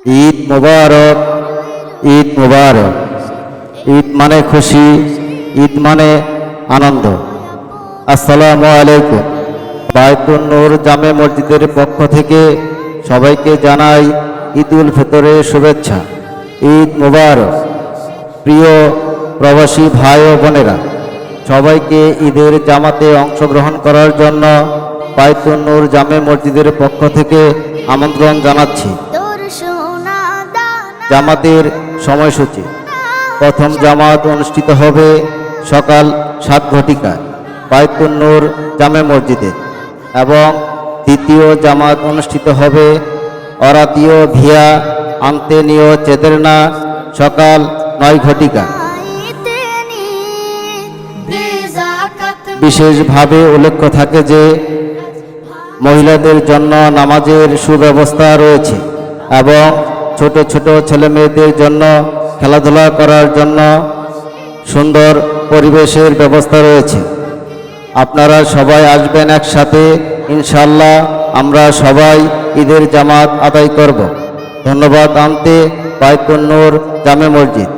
ঈদ মুবারক, ঈদ মুবারক। ঈদ মানে খুশি, ঈদ মানে আনন্দ। আসসালামু আলাইকুম। বায়তুন নূর জামে মসজিদের পক্ষ থেকে সবাইকে জানাই ঈদ উল ফিতরের শুভেচ্ছা। ঈদ মুবারক। প্রিয় প্রবাসী ভাই ও বোনেরা, সবাইকে ঈদের জামাতে অংশগ্রহণ করার জন্য বায়তুন নূর জামে মসজিদের পক্ষ থেকে আমন্ত্রণ জানাচ্ছি। জামাতের সময়সূচি: প্রথম জামাত অনুষ্ঠিত হবে সকাল 7 ঘটিকায় বায়তুন নূর জামে মসজিদে এবং দ্বিতীয় জামাত অনুষ্ঠিত হবে অরাতীয় ভিয়া আন্তেনীয় চেদেরনা সকাল 9 ঘটিকা। বিশেষভাবে উল্লেখ্য থাকে যে মহিলাদের জন্য নামাজের সুব্যবস্থা রয়েছে এবং ছোট ছোট ছেলেমেয়েদের জন্য খেলাধুলা করার জন্য সুন্দর পরিবেশের ব্যবস্থা রয়েছে। আপনারা সবাই আসবেন একসাথে, ইনশাআল্লাহ আমরা সবাই ঈদের জামাত আদায় করব। ধন্যবাদ। বায়তুন নূর জামে মসজিদ।